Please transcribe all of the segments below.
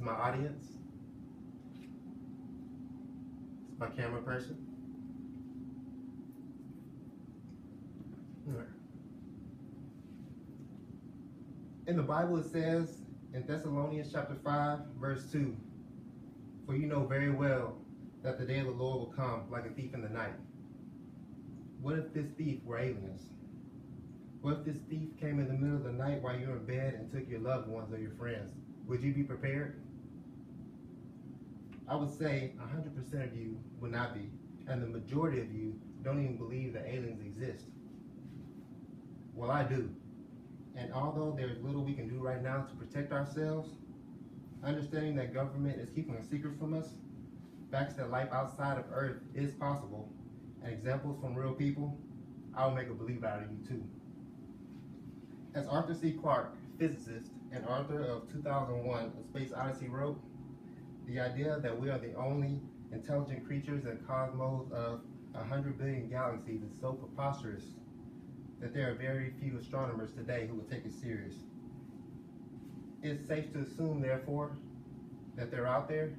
my audience. It's my camera person. In the Bible it says in Thessalonians chapter 5, verse 2, "For you know very well that the day of the Lord will come like a thief in the night." What if this thief were aliens? What if this thief came in the middle of the night while you were in bed and took your loved ones or your friends? Would you be prepared? I would say 100% of you would not be, and the majority of you don't even believe that aliens exist. Well, I do. And although there's little we can do right now to protect ourselves, understanding that government is keeping a secret from us, facts that life outside of Earth is possible, and examples from real people, I'll make a believer out of you too. As Arthur C. Clarke, physicist and author of 2001, A Space Odyssey wrote, the idea that we are the only intelligent creatures in cosmos of 100 billion galaxies is so preposterous that there are very few astronomers today who would take it serious. It's safe to assume, therefore, that they're out there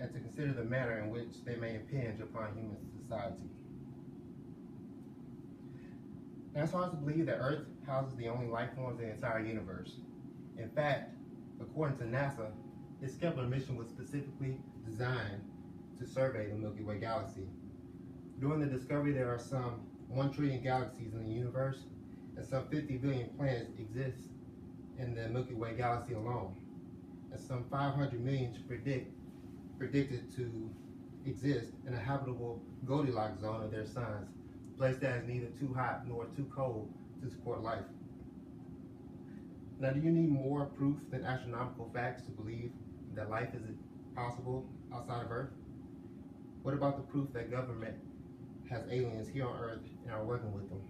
and to consider the manner in which they may impinge upon human society. Now, it's hard to believe that Earth houses the only life forms in the entire universe. In fact, according to NASA, its Kepler mission was specifically designed to survey the Milky Way galaxy. During the discovery, there are some 1 trillion galaxies in the universe, and some 50 billion planets exist in the Milky Way galaxy alone, and some 500 million predicted to exist in a habitable Goldilocks zone of their suns, a place that is neither too hot nor too cold to support life. Now, do you need more proof than astronomical facts to believe that life is possible outside of Earth? What about the proof that government has aliens here on Earth and are working with them?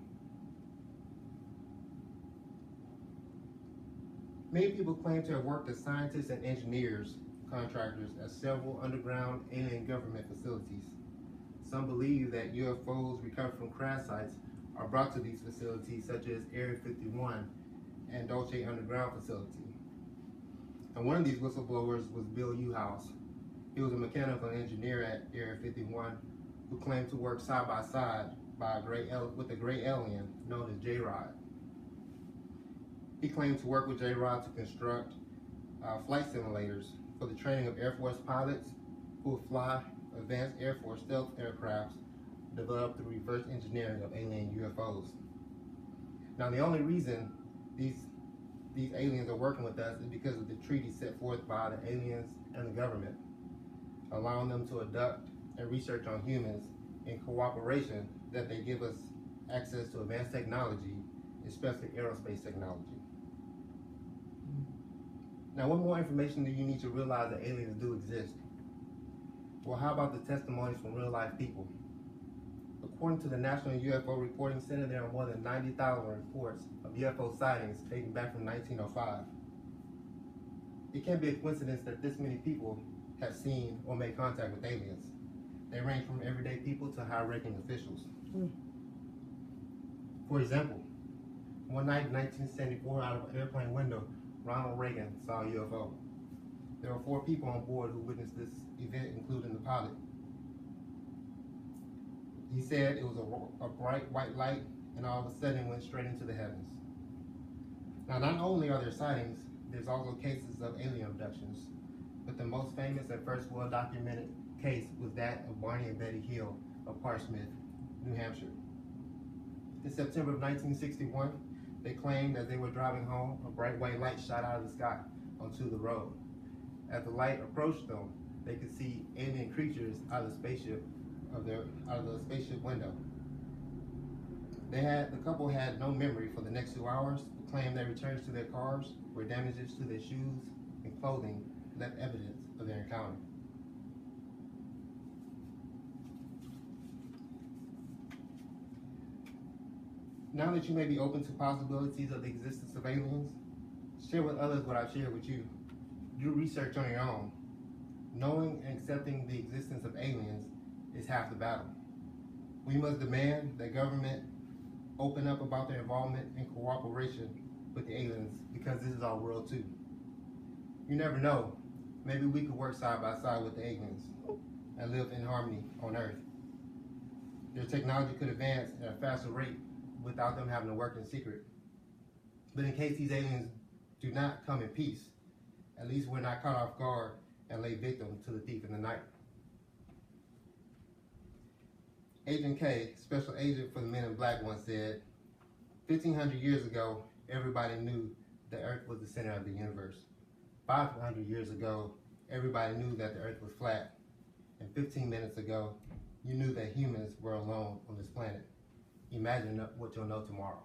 Many people claim to have worked as scientists and engineers, contractors at several underground alien government facilities. Some believe that UFOs recovered from crash sites are brought to these facilities, such as Area 51 and Dolce Underground facility. And one of these whistleblowers was Bill Uhouse. He was a mechanical engineer at Area 51 who claimed to work side by side with a gray alien known as J-Rod. He claimed to work with J-Rod to construct flight simulators for the training of Air Force pilots who would fly advanced Air Force stealth aircrafts developed through reverse engineering of alien UFOs. Now, the only reason these aliens are working with us is because of the treaty set forth by the aliens and the government, allowing them to abduct and research on humans in cooperation that they give us access to advanced technology, especially aerospace technology. Now, what more information do you need to realize that aliens do exist? Well, how about the testimonies from real life people? According to the National UFO Reporting Center, there are more than 90,000 reports of UFO sightings dating back from 1905. It can't be a coincidence that this many people have seen or made contact with aliens. They range from everyday people to high-ranking officials. For example, one night in 1974, out of an airplane window, Ronald Reagan saw a UFO. There were 4 people on board who witnessed this event, including the pilot. He said it was a bright white light, and all of a sudden it went straight into the heavens. Now, not only are there sightings, there's also cases of alien abductions, but the most famous and first well-documented case was that of Barney and Betty Hill of Portsmouth, New Hampshire. In September of 1961, they claimed as they were driving home, a bright white light shot out of the sky onto the road. As the light approached them, they could see alien creatures out of the spaceship window. The couple had no memory for the next 2 hours, but claimed their returns to their cars, where damages to their shoes and clothing left evidence of their encounter. Now that you may be open to possibilities of the existence of aliens, share with others what I've shared with you. Do research on your own. Knowing and accepting the existence of aliens is half the battle. We must demand that government open up about their involvement and cooperation with the aliens, because this is our world too. You never know. Maybe we could work side by side with the aliens and live in harmony on Earth. Their technology could advance at a faster rate without them having to work in secret. But in case these aliens do not come in peace, at least we're not caught off guard and lay victim to the thief in the night. Agent K, special agent for the Men in Black, once said, 1,500 years ago, everybody knew the Earth was the center of the universe. 500 years ago, everybody knew that the Earth was flat. And 15 minutes ago, you knew that humans were alone on this planet. Imagine what you'll know tomorrow.